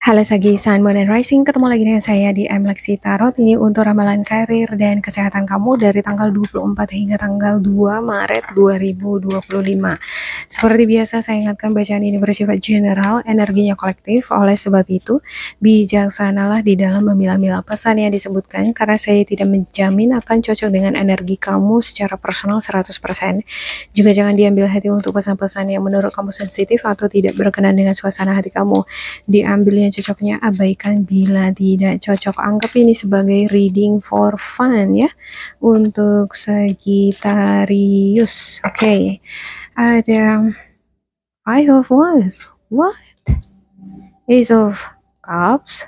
Halo Sagi, Sun, Moon, and Rising. Ketemu lagi dengan saya di Lexi Tarot. Ini untuk ramalan karir dan kesehatan kamu dari tanggal 24 hingga tanggal 2 Maret 2025. Seperti biasa, saya ingatkan bacaan ini bersifat general, energinya kolektif. Oleh sebab itu, bijaksanalah di dalam memilah-milah pesan yang disebutkan, karena saya tidak menjamin akan cocok dengan energi kamu secara personal 100%. Juga jangan diambil hati untuk pesan-pesan yang menurut kamu sensitif atau tidak berkenan dengan suasana hati kamu. Diambilnya cocoknya, abaikan bila tidak cocok. Anggap ini sebagai reading for fun ya, untuk Sagittarius. Oke. Ada Five of Wands. What? Ace of Cups,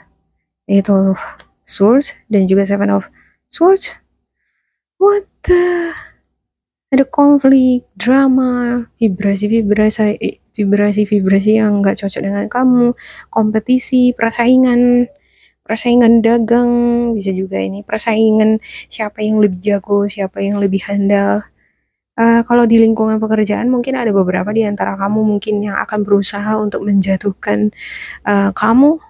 Eight of Swords, dan juga Seven of Swords. What the? Ada konflik, drama, vibrasi yang nggak cocok dengan kamu, kompetisi, persaingan dagang, bisa juga ini persaingan siapa yang lebih jago, siapa yang lebih handal. Kalau di lingkungan pekerjaan mungkin ada beberapa di antara kamu mungkin yang akan berusaha untuk menjatuhkan kamu,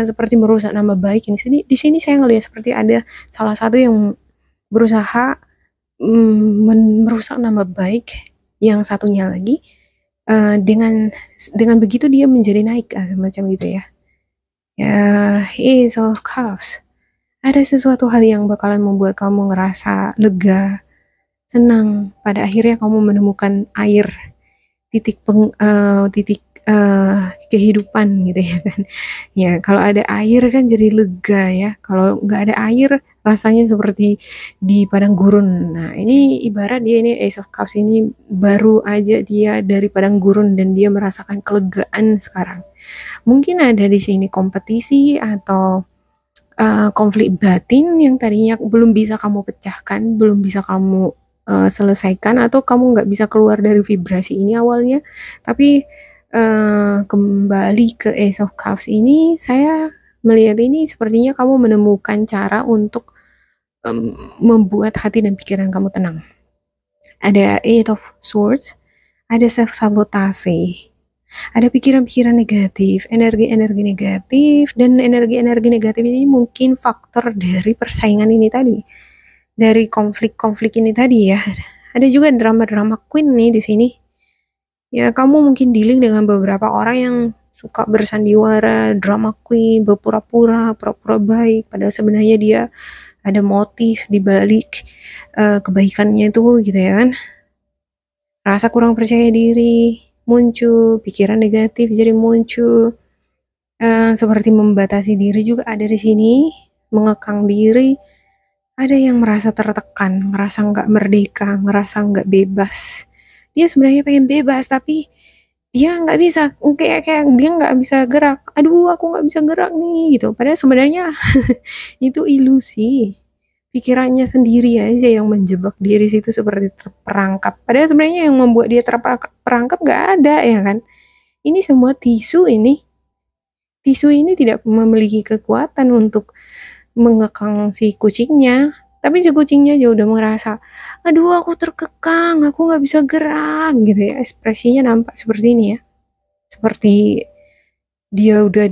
seperti merusak nama baik. Di sini saya ngelihat seperti ada salah satu yang berusaha merusak nama baik yang satunya lagi, dengan begitu dia menjadi naik, semacam gitu ya. Ace of Cups, ada sesuatu hal yang bakalan membuat kamu ngerasa lega, senang. Pada akhirnya kamu menemukan air, titik kehidupan gitu ya kan. Ya, kalau ada air kan jadi lega ya. Kalau nggak ada air rasanya seperti di padang gurun. Nah, ini ibarat dia ini Ace of Cups ini baru aja dia dari padang gurun dan dia merasakan kelegaan sekarang. Mungkin ada di sini kompetisi atau konflik batin yang tadinya belum bisa kamu pecahkan, belum bisa kamu selesaikan, atau kamu nggak bisa keluar dari vibrasi ini awalnya. Tapi kembali ke Ace of Cups ini, saya melihat ini sepertinya kamu menemukan cara untuk membuat hati dan pikiran kamu tenang. Ada Eight of Swords, ada self-sabotase, ada pikiran-pikiran negatif, energi-energi negatif, dan energi-energi negatif ini mungkin faktor dari persaingan ini tadi, dari konflik-konflik ini tadi ya. Ada juga drama-drama queen nih di sini. Ya, kamu mungkin dealing dengan beberapa orang yang suka bersandiwara, drama queen, berpura-pura, pura-pura baik, padahal sebenarnya dia ada motif di balik kebaikannya itu gitu ya kan. Rasa kurang percaya diri muncul, pikiran negatif jadi muncul, seperti membatasi diri juga ada di sini, mengekang diri. Ada yang merasa tertekan, ngerasa nggak merdeka, ngerasa nggak bebas. Dia sebenarnya pengen bebas tapi dia nggak bisa, kayak dia nggak bisa gerak. Aduh, aku nggak bisa gerak nih gitu. Padahal sebenarnya itu ilusi. Pikirannya sendiri aja yang menjebak dia di situ seperti terperangkap. Padahal sebenarnya yang membuat dia terperangkap nggak ada ya kan. Ini semua tisu ini. Tisu ini tidak memiliki kekuatan untuk mengekang si kucingnya. Tapi si kucingnya aja udah merasa, aduh aku terkekang, aku nggak bisa gerak gitu ya. Ekspresinya nampak seperti ini ya. Seperti dia udah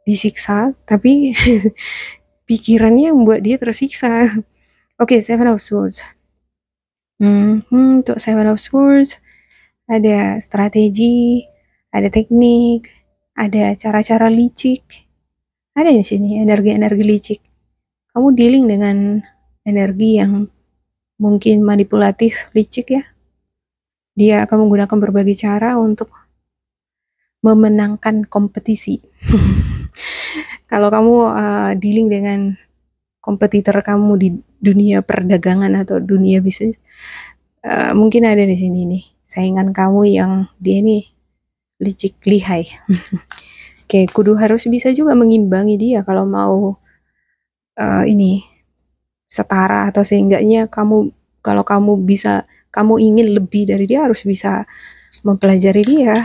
disiksa, tapi pikirannya yang membuat dia tersiksa. Oke, Seven of Swords. Untuk Seven of Swords ada strategi, ada teknik, ada cara-cara licik. Ada di sini energi-energi licik. Kamu dealing dengan energi yang mungkin manipulatif, licik ya. Dia akan menggunakan berbagai cara untuk memenangkan kompetisi. Kalau kamu dealing dengan kompetitor kamu di dunia perdagangan atau dunia bisnis, mungkin ada di sini nih saingan kamu yang dia nih licik, lihai. Oke, kudu harus bisa juga mengimbangi dia kalau mau ini setara, atau seenggaknya kalau kamu ingin lebih dari dia, harus bisa mempelajari dia.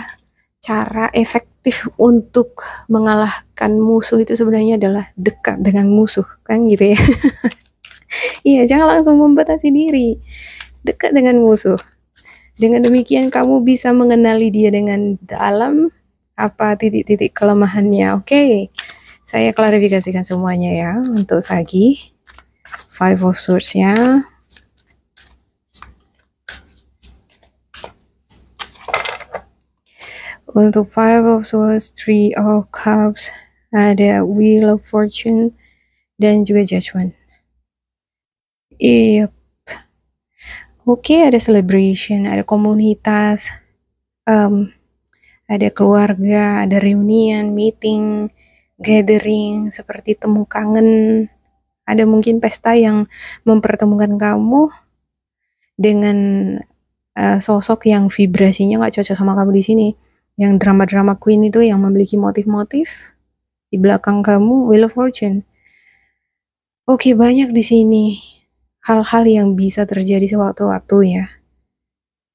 Cara efektif untuk mengalahkan musuh itu sebenarnya adalah dekat dengan musuh, kan gitu ya. Iya, jangan langsung membatasi diri, dekat dengan musuh. Dengan demikian kamu bisa mengenali dia dengan dalam, apa titik-titik kelemahannya. Oke, saya klarifikasikan semuanya ya untuk Sagi. Five of Swords-nya. Untuk Five of Swords, Three of Cups, ada Wheel of Fortune, dan juga Judgment. Yep. Oke, ada celebration, ada komunitas, ada keluarga, ada reunion, meeting, gathering, seperti temu kangen. Ada mungkin pesta yang mempertemukan kamu dengan sosok yang vibrasinya nggak cocok sama kamu di sini. Yang drama-drama queen itu yang memiliki motif-motif di belakang kamu, Wheel of Fortune. Oke, banyak di sini hal-hal yang bisa terjadi sewaktu-waktu ya.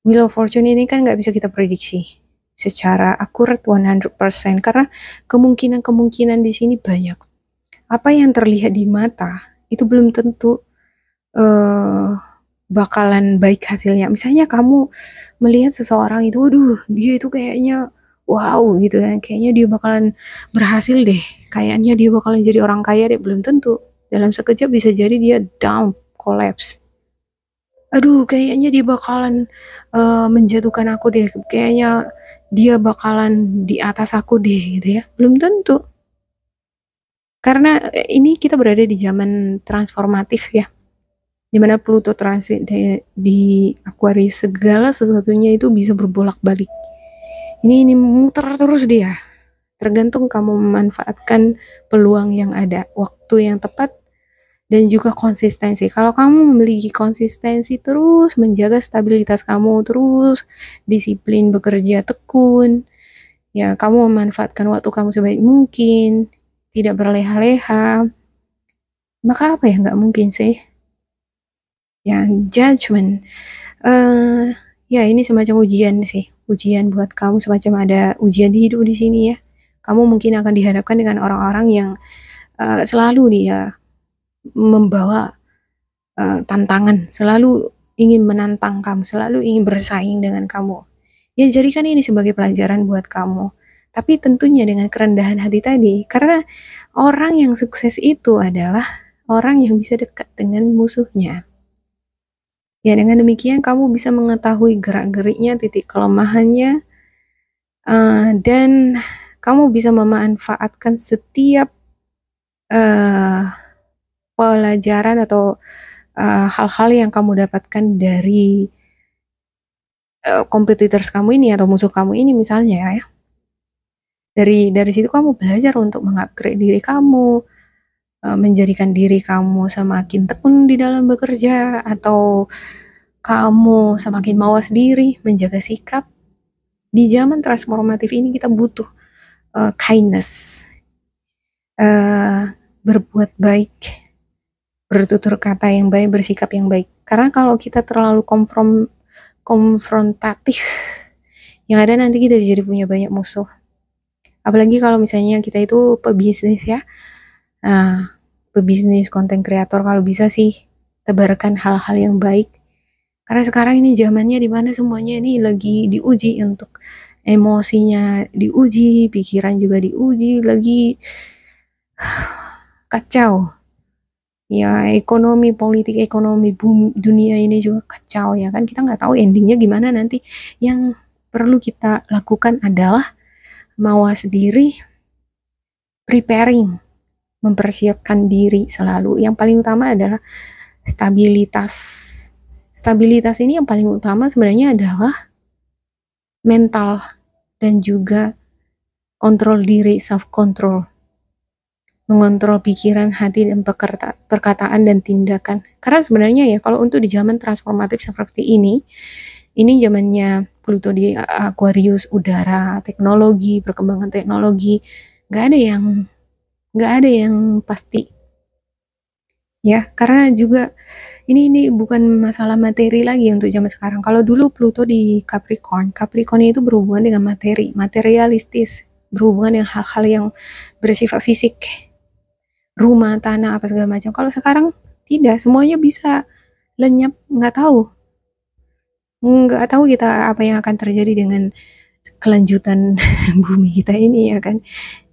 Wheel of Fortune ini kan nggak bisa kita prediksi secara akurat 100% karena kemungkinan-kemungkinan di sini banyak. Apa yang terlihat di mata itu belum tentu bakalan baik hasilnya. Misalnya kamu melihat seseorang itu, waduh, dia itu kayaknya wow gitu kan, kayaknya dia bakalan berhasil deh, kayaknya dia bakalan jadi orang kaya deh, belum tentu. Dalam sekejap bisa jadi dia down, collapse. Aduh, kayaknya dia bakalan menjatuhkan aku deh, kayaknya dia bakalan di atas aku deh gitu ya, belum tentu. Karena ini kita berada di zaman transformatif ya, dimana Pluto transit di Aquarius, segala sesuatunya itu bisa berbolak-balik. Ini muter terus dia. Tergantung kamu memanfaatkan peluang yang ada, waktu yang tepat, dan juga konsistensi. Kalau kamu memiliki konsistensi, terus menjaga stabilitas kamu, terus disiplin bekerja tekun, ya kamu memanfaatkan waktu kamu sebaik mungkin, tidak berleha-leha, maka apa yang nggak mungkin sih? Ya, Judgment. Ya ini semacam ujian sih, ujian buat kamu, semacam ada ujian hidup di sini ya. Kamu mungkin akan dihadapkan dengan orang-orang yang selalu dia membawa tantangan, selalu ingin menantang kamu, selalu ingin bersaing dengan kamu. Ya jadikan ini sebagai pelajaran buat kamu. Tapi tentunya dengan kerendahan hati tadi, karena orang yang sukses itu adalah orang yang bisa dekat dengan musuhnya. Ya dengan demikian kamu bisa mengetahui gerak-geriknya, titik kelemahannya, dan kamu bisa memanfaatkan setiap pelajaran atau hal-hal yang kamu dapatkan dari competitors kamu ini atau musuh kamu ini misalnya ya. Dari situ kamu belajar untuk mengupgrade diri kamu, menjadikan diri kamu semakin tekun di dalam bekerja, atau kamu semakin mawas diri, menjaga sikap. Di zaman transformatif ini kita butuh kindness, berbuat baik, bertutur kata yang baik, bersikap yang baik. Karena kalau kita terlalu konfrontatif, yang ada nanti kita jadi punya banyak musuh. Apalagi kalau misalnya kita itu pebisnis ya, pebisnis, konten kreator, kalau bisa sih tebarkan hal-hal yang baik. Karena sekarang ini zamannya dimana semuanya ini lagi diuji, untuk emosinya diuji, pikiran juga diuji, lagi kacau. Ya ekonomi, politik ekonomi dunia ini juga kacau ya kan, kita nggak tahu endingnya gimana nanti. Yang perlu kita lakukan adalah mawas diri, preparing, mempersiapkan diri selalu. Yang paling utama adalah stabilitas. Stabilitas ini yang paling utama sebenarnya adalah mental dan juga kontrol diri, self control, mengontrol pikiran, hati, dan perkataan dan tindakan. Karena sebenarnya ya kalau untuk di zaman transformatif seperti ini zamannya Pluto di Aquarius, udara, teknologi, perkembangan teknologi, nggak ada yang pasti ya. Karena juga ini bukan masalah materi lagi untuk zaman sekarang. Kalau dulu Pluto di Capricorn itu berhubungan dengan materi, materialistis, berhubungan dengan hal-hal yang bersifat fisik, rumah, tanah, apa segala macam. Kalau sekarang tidak, semuanya bisa lenyap, nggak tahu kita apa yang akan terjadi dengan kelanjutan bumi kita ini, ya kan.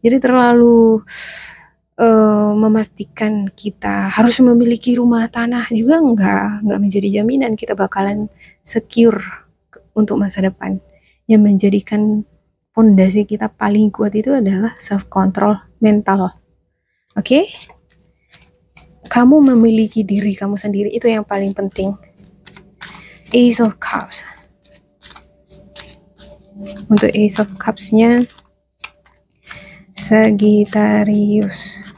Jadi terlalu memastikan kita harus memiliki rumah tanah juga nggak menjadi jaminan kita bakalan secure untuk masa depan. Yang menjadikan fondasi kita paling kuat itu adalah self control mental. Oke? Kamu memiliki diri kamu sendiri, itu yang paling penting. Ace of Cups. Untuk Ace of Cups-nya Sagittarius.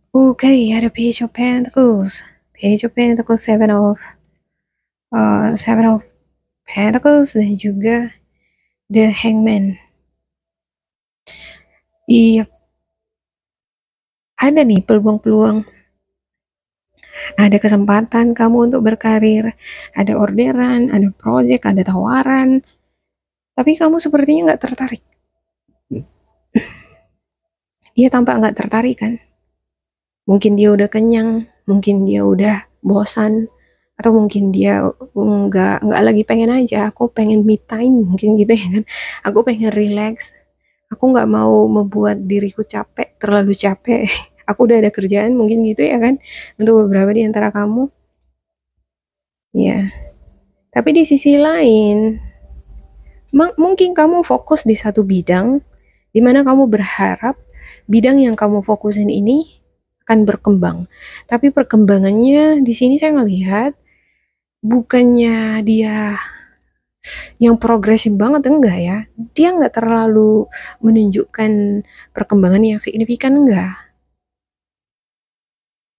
Oke, ada Page of Pentacles, Seven of Pentacles, dan juga The Hangman. Iya, ada nih peluang-peluang, ada kesempatan kamu untuk berkarir, ada orderan, ada project, ada tawaran, tapi kamu sepertinya nggak tertarik. Dia tampak nggak tertarik kan? Mungkin dia udah kenyang, mungkin dia udah bosan, atau mungkin dia nggak lagi pengen aja. Aku pengen me time, mungkin gitu ya kan. Aku pengen relax. Aku nggak mau membuat diriku capek, terlalu capek. Aku udah ada kerjaan, mungkin gitu ya kan. Untuk beberapa di antara kamu. Ya. Tapi di sisi lain, mungkin kamu fokus di satu bidang, di mana kamu berharap bidang yang kamu fokusin ini akan berkembang. Tapi perkembangannya di sini saya melihat bukannya dia yang progresif banget, enggak ya. Dia nggak terlalu menunjukkan perkembangan yang signifikan, enggak.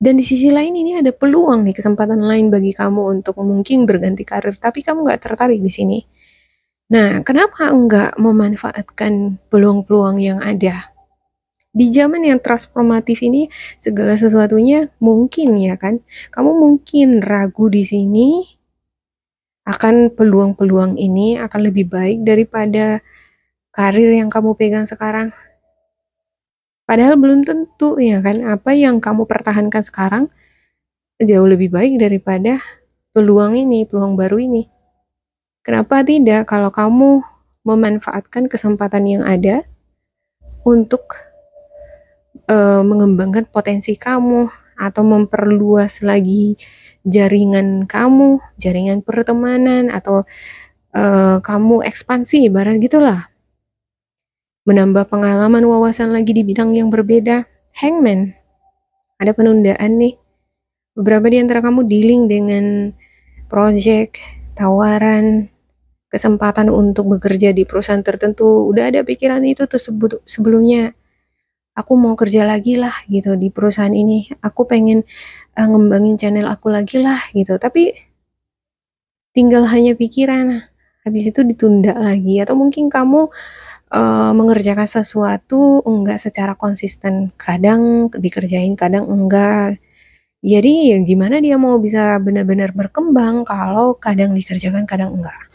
Dan di sisi lain ini ada peluang nih, kesempatan lain bagi kamu untuk mungkin berganti karir, tapi kamu nggak tertarik di sini. Nah, kenapa enggak memanfaatkan peluang-peluang yang ada? Di zaman yang transformatif ini, segala sesuatunya mungkin ya kan. Kamu mungkin ragu di sini akan peluang-peluang ini akan lebih baik daripada karir yang kamu pegang sekarang. Padahal belum tentu ya kan, apa yang kamu pertahankan sekarang jauh lebih baik daripada peluang ini, peluang baru ini. Kenapa tidak kalau kamu memanfaatkan kesempatan yang ada untuk mengembangkan potensi kamu atau memperluas lagi jaringan kamu, jaringan pertemanan, atau kamu ekspansi ibarat gitulah. Menambah pengalaman wawasan lagi di bidang yang berbeda. Hangman, ada penundaan nih. Beberapa di antara kamu dealing dengan project, tawaran, kesempatan untuk bekerja di perusahaan tertentu. Udah ada pikiran itu tersebut sebelumnya. Aku mau kerja lagi lah gitu di perusahaan ini. Aku pengen ngembangin channel aku lagi lah gitu. Tapi tinggal hanya pikiran. Habis itu ditunda lagi. Atau mungkin kamu mengerjakan sesuatu enggak secara konsisten. Kadang dikerjain, kadang enggak. Jadi ya gimana dia mau bisa benar-benar berkembang kalau kadang dikerjakan, kadang enggak.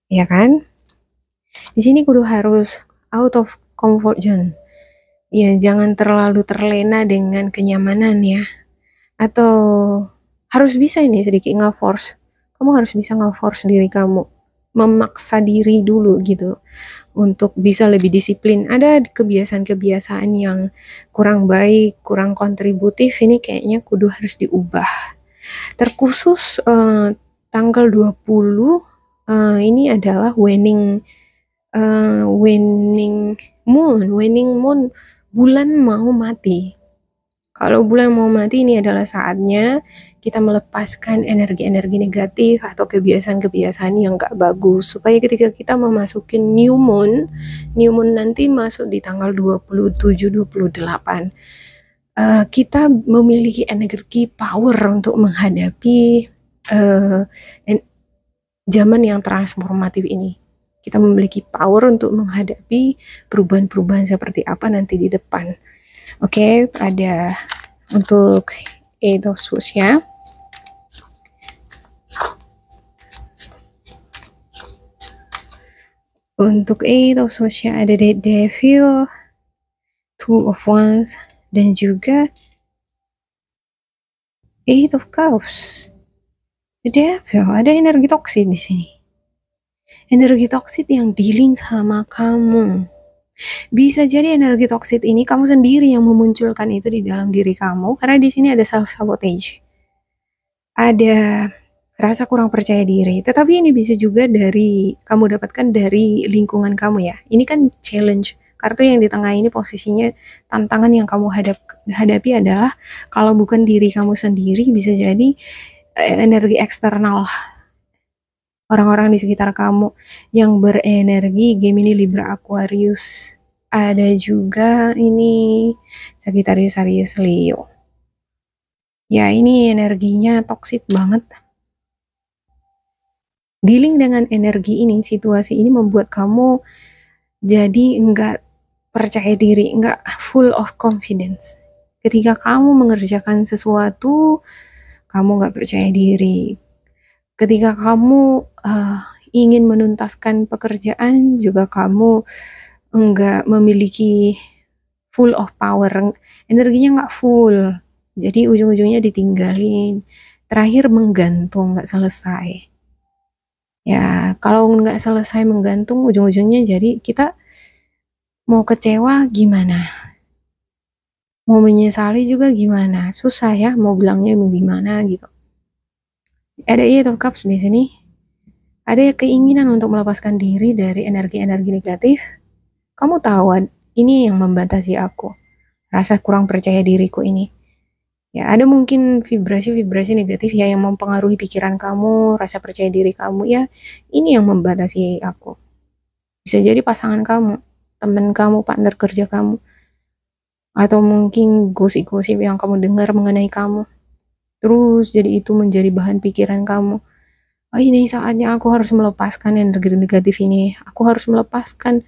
Ya kan? Di sini kudu harus out of comfort zone. Ya, jangan terlalu terlena dengan kenyamanan ya. Atau harus bisa ini sedikit nge-force. Kamu harus bisa nge-force diri kamu. Memaksa diri dulu gitu. Untuk bisa lebih disiplin. Ada kebiasaan-kebiasaan yang kurang baik, kurang kontributif. Ini kayaknya kudu harus diubah. Terkhusus tanggal 20 ini adalah waning moon, bulan mau mati. Kalau bulan mau mati, ini adalah saatnya kita melepaskan energi-energi negatif atau kebiasaan-kebiasaan yang gak bagus, supaya ketika kita memasuki new moon nanti masuk di tanggal 27-28, kita memiliki energi power untuk menghadapi zaman yang transformatif ini. Kita memiliki power untuk menghadapi perubahan-perubahan seperti apa nanti di depan. Oke, ada untuk Eight of Swords ya. Untuk Eight of Swords ya ada The Devil, Two of Wands, dan juga Eight of Cups. The Devil, ada energi toksik di sini. energi toksik yang dealing sama kamu. Bisa jadi energi toksik ini kamu sendiri yang memunculkan itu di dalam diri kamu, karena di sini ada self sabotage. Ada rasa kurang percaya diri, tetapi ini bisa juga dari kamu dapatkan dari lingkungan kamu ya. Ini kan challenge. Kartu yang di tengah ini posisinya tantangan yang kamu hadapi adalah kalau bukan diri kamu sendiri, bisa jadi energi eksternal orang-orang di sekitar kamu yang berenergi Gemini, Libra, Aquarius. Ada juga ini Sagittarius, Aries, Leo. Ya, ini energinya toksik banget. Dealing dengan energi ini, situasi ini membuat kamu jadi enggak percaya diri, enggak full of confidence. Ketika kamu mengerjakan sesuatu, kamu enggak percaya diri. Ketika kamu ingin menuntaskan pekerjaan, juga kamu enggak memiliki full of power, energinya enggak full. Jadi ujung-ujungnya ditinggalin. Terakhir menggantung, nggak selesai. Ya, kalau nggak selesai menggantung, ujung-ujungnya jadi kita mau kecewa gimana? Mau menyesali juga gimana? Susah ya, mau bilangnya gimana gitu. Ada Eight of Cups di sini. Ada keinginan untuk melepaskan diri dari energi-energi negatif. Kamu tahu, ini yang membatasi aku. Rasa kurang percaya diriku ini. Ya, ada mungkin vibrasi-vibrasi negatif ya yang mempengaruhi pikiran kamu, rasa percaya diri kamu ya. Ini yang membatasi aku. Bisa jadi pasangan kamu, teman kamu, partner kerja kamu, atau mungkin gosip-gosip yang kamu dengar mengenai kamu. Terus jadi itu menjadi bahan pikiran kamu. Oh, ini saatnya aku harus melepaskan energi negatif ini. Aku harus melepaskan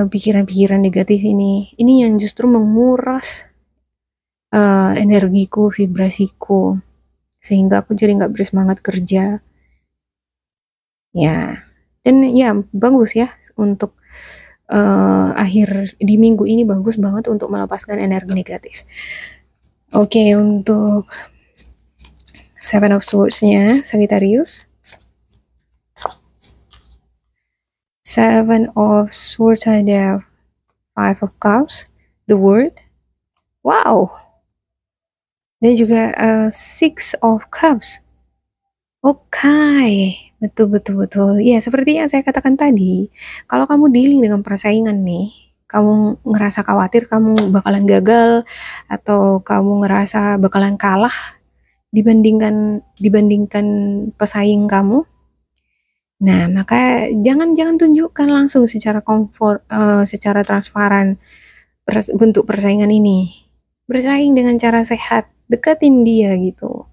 pikiran-pikiran negatif ini. Ini yang justru menguras energiku, vibrasiku, sehingga aku jadi nggak bersemangat kerja. Ya, dan ya bagus ya untuk akhir di minggu ini, bagus banget untuk melepaskan energi negatif. Oke, untuk Seven of Swords-nya Sagittarius. Seven of Swords ada Five of Cups, the World. Wow. Dan juga Six of Cups. Oke, betul. Ya, seperti yang saya katakan tadi, kalau kamu dealing dengan persaingan nih, kamu ngerasa khawatir kamu bakalan gagal, atau kamu ngerasa bakalan kalah dibandingkan pesaing kamu. Nah, maka jangan tunjukkan langsung secara secara transparan bentuk persaingan ini. Bersaing dengan cara sehat, deketin dia gitu.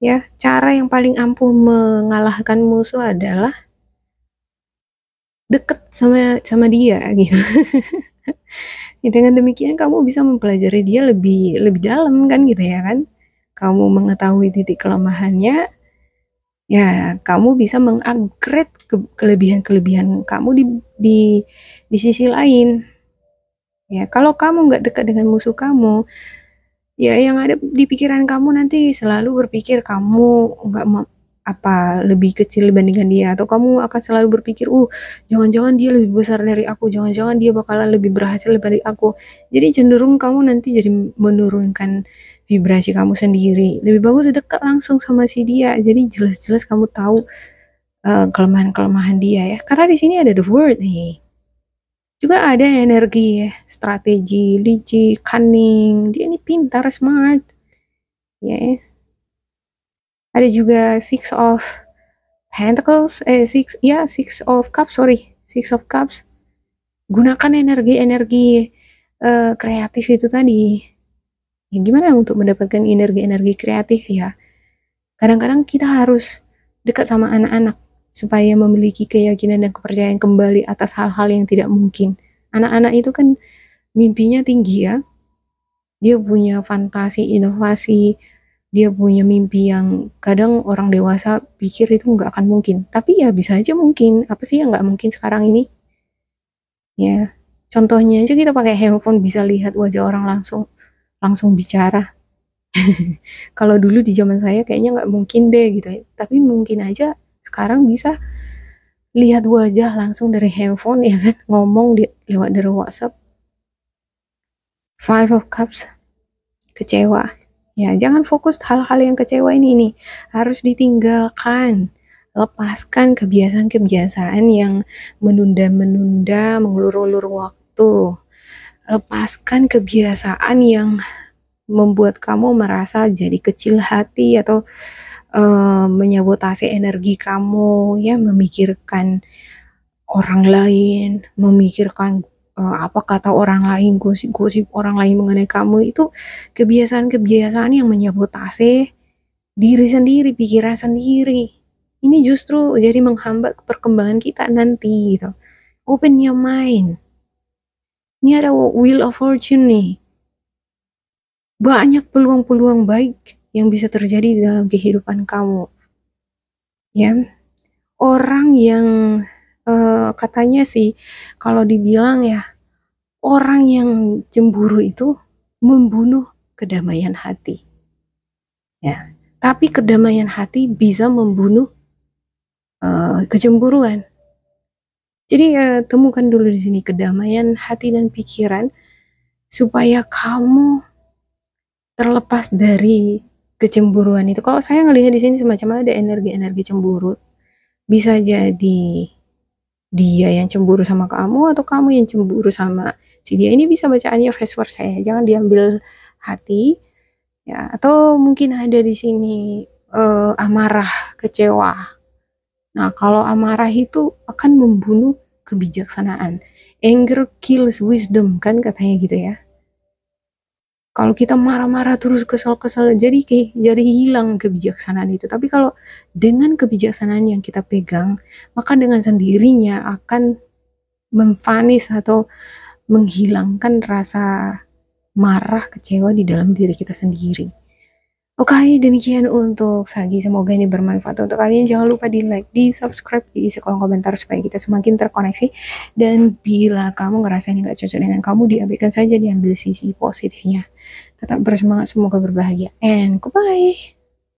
Ya, cara yang paling ampuh mengalahkan musuh adalah deket sama dia gitu. Ya, dengan demikian kamu bisa mempelajari dia lebih dalam kan gitu ya kan. Kamu mengetahui titik kelemahannya, ya kamu bisa mengupgrade kelebihan-kelebihan kamu di sisi lain. Ya, kalau kamu nggak dekat dengan musuh kamu, ya yang ada di pikiran kamu nanti selalu berpikir kamu nggak lebih kecil dibandingkan dia, atau kamu akan selalu berpikir, jangan-jangan dia lebih besar dari aku, jangan-jangan dia bakalan lebih berhasil dari aku. Jadi cenderung kamu nanti jadi menurunkan vibrasi kamu sendiri. Lebih bagus dekat langsung sama si dia, jadi jelas-jelas kamu tahu kelemahan-kelemahan dia ya. Karena di sini ada the word nih. Juga ada energi, strategi, licik, cunning. Dia ini pintar, smart. Ya. Ada juga Six of Pentacles, Six of Cups, Six of Cups. Gunakan energi-energi kreatif itu tadi. Ya, gimana untuk mendapatkan energi-energi kreatif ya? Kadang-kadang kita harus dekat sama anak-anak supaya memiliki keyakinan dan kepercayaan kembali atas hal-hal yang tidak mungkin. Anak-anak itu kan mimpinya tinggi ya. Dia punya fantasi, inovasi, dia punya mimpi yang kadang orang dewasa pikir itu nggak akan mungkin. Tapi ya bisa aja mungkin. Apa sih yang nggak mungkin sekarang ini? Ya, contohnya aja kita pakai handphone bisa lihat wajah orang langsung bicara. Kalau dulu di zaman saya kayaknya nggak mungkin deh gitu. Tapi mungkin aja sekarang bisa lihat wajah langsung dari handphone ya kan, ngomong lewat dari WhatsApp. Five of Cups, kecewa. Ya, jangan fokus hal-hal yang kecewa ini harus ditinggalkan. Lepaskan kebiasaan-kebiasaan yang menunda-menunda, mengulur-ulur waktu. Lepaskan kebiasaan yang membuat kamu merasa jadi kecil hati atau menyabotase energi kamu, ya, memikirkan orang lain, memikirkan apa kata orang lain, gosip-gosip orang lain mengenai kamu. Itu kebiasaan-kebiasaan yang menyabotase diri sendiri, pikiran sendiri. Ini justru jadi menghambat perkembangan kita nanti gitu. Open your mind. Ini ada Wheel of Fortune nih. Banyak peluang-peluang baik yang bisa terjadi di dalam kehidupan kamu. Ya, orang yang katanya sih, kalau dibilang ya, orang yang cemburu itu membunuh kedamaian hati. Ya, tapi kedamaian hati bisa membunuh kecemburuan. Jadi temukan dulu di sini kedamaian hati dan pikiran supaya kamu terlepas dari kecemburuan itu. Kalau saya ngelihat di sini semacam ada energi-energi cemburu. Bisa jadi dia yang cemburu sama kamu atau kamu yang cemburu sama si dia. Ini bisa bacaannya vice versa ya. Jangan diambil hati ya. Atau mungkin ada di sini amarah, kecewa. Nah, kalau amarah itu akan membunuh kebijaksanaan. Anger kills wisdom, kan katanya gitu ya. Kalau kita marah-marah terus, kesal-kesal, jadi hilang kebijaksanaan itu. Tapi kalau dengan kebijaksanaan yang kita pegang, maka dengan sendirinya akan memvanis atau menghilangkan rasa marah, kecewa di dalam diri kita sendiri. Oke, demikian untuk Sagi. Semoga ini bermanfaat untuk kalian. Jangan lupa di like, di subscribe, di isi kolom komentar supaya kita semakin terkoneksi. Dan bila kamu ngerasain nggak cocok dengan kamu, diabaikan saja, diambil sisi positifnya. Tetap bersemangat, semoga berbahagia. And goodbye.